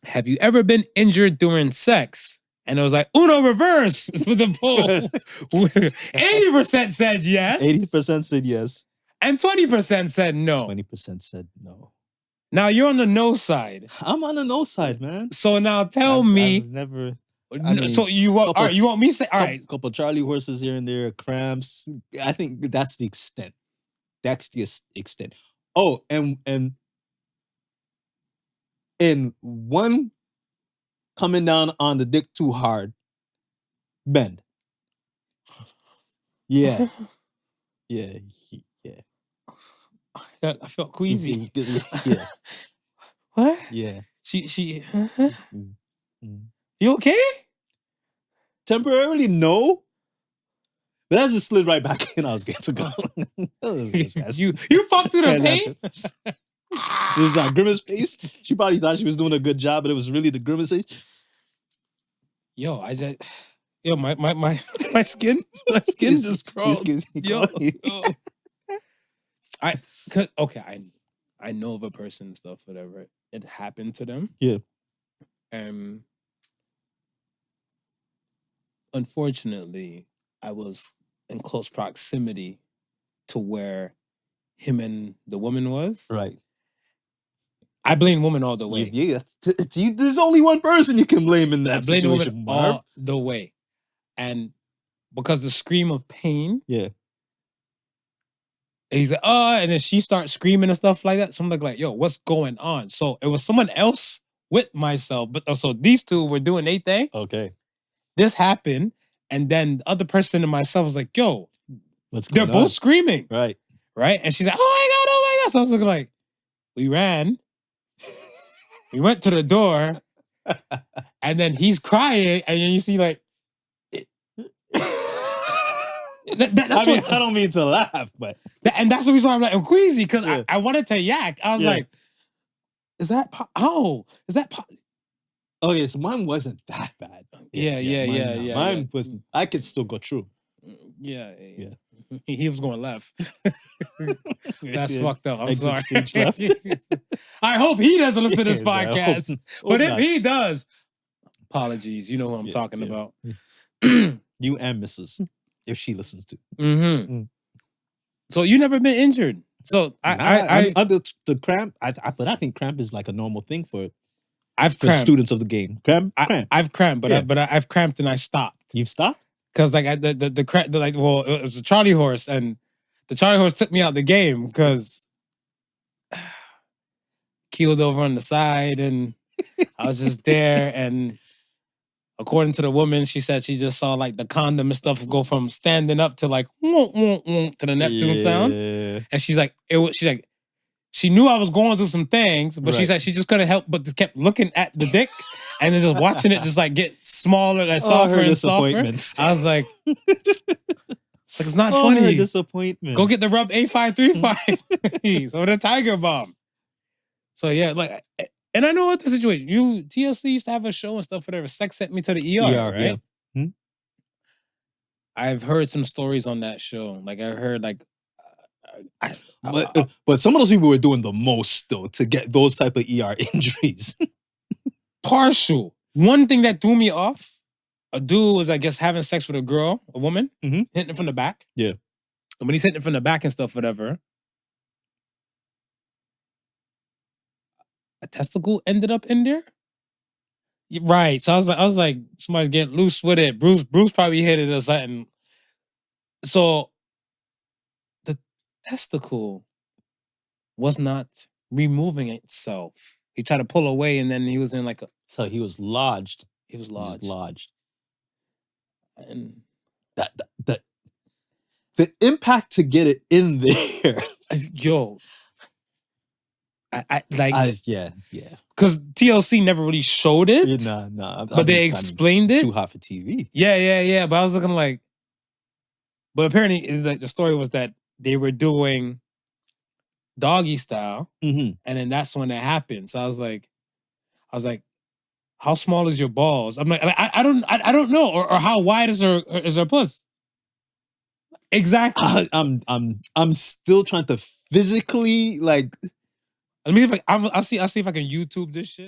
have you ever been injured during sex? And it was like, Uno reverse with the poll. 80% said yes. 80% said yes. And 20% said no. 20% said no. Now you're on the no side. I'm on the no side, man. So now tell me. I've never. So you want? All right, you want me to say? All right, couple Charlie horses here and there, cramps. I think that's the extent. That's the extent. Oh, and one coming down on the dick too hard. Bend. Yeah. Yeah. I felt queasy. Yeah. What? Yeah. She. You okay? Temporarily, no. But as it slid right back in, I was getting to go. You fucked through the pain? It was like Grimace face. She probably thought she was doing a good job, but it was really the Grimace face. Yo, my skin just crawled. Yo. I know of a person and stuff, whatever. It happened to them. Yeah. Unfortunately, I was in close proximity to where him and the woman was. Right. I blame woman all the way. Yeah, there's only one person you can blame in that situation. I blame the woman all the way. And because the scream of pain. Yeah. And he's like, and then she starts screaming and stuff like that. So I'm like, yo, what's going on? So it was someone else with myself. But so these two were doing their thing. Okay. This happened. And then the other person and myself was like, yo, what's going on? They're both screaming. Right. Right. And she's like, oh my God. So I was looking like, we ran. We went to the door. And then he's crying. And then you see like, I don't mean to laugh, but and that's the reason why I'm like, I'm queasy, because I wanted to yak. I was like, is that oh, yeah, so mine wasn't that bad. Yeah. Mine was, I could still go through. Yeah. He was going left. That's fucked up. I'm sorry. Left. I hope he doesn't listen to this podcast. But if he does, apologies. You know who I'm talking about. You and Mrs. If she listens to. Mm-hmm. So you never been injured. So the cramp. But I think cramp is like a normal thing for students of the game. Cramp. I've cramped, but I've cramped and I stopped. You've stopped? Because like the cramp, it was a Charlie horse, and the Charlie horse took me out the game because keeled over on the side, and I was just there. And according to the woman, she said she just saw like the condom and stuff go from standing up to like to the Neptune sound. And she's like, she knew I was going through some things, but she said she just couldn't help but just kept looking at the dick and then just watching it just like get smaller and softer and softer. I was like, it's not funny. Her disappointment. Go get the Rub A535 or the Tiger Bomb. So yeah, like. And I know what the situation. TLC used to have a show and stuff, whatever. Sex sent me to the ER, right? Yeah. I've heard some stories on that show. Like I heard, like, but some of those people were doing the most though to get those type of ER injuries. Partial. One thing that threw me off, a dude was, I guess, having sex with a woman, hitting it from the back. Yeah. And when he's hitting it from the back and stuff, whatever. A testicle ended up in there, right? So I was like, somebody's getting loose with it. Bruce probably hit it or something. So the testicle was not removing itself. He tried to pull away, and then he was in like a. So he was lodged. He was lodged. And the impact to get it in there, yo. I like yeah. Because TLC never really showed it. No. But they explained it. Too hot for TV. Yeah. But I was looking like, but apparently, like the story was that they were doing doggy style, and then that's when it happened. So I was like, how small is your balls? I'm like, I don't know, or how wide is her puss? Exactly. I'm still trying to physically like. Let me see if I'll see if I can YouTube this shit.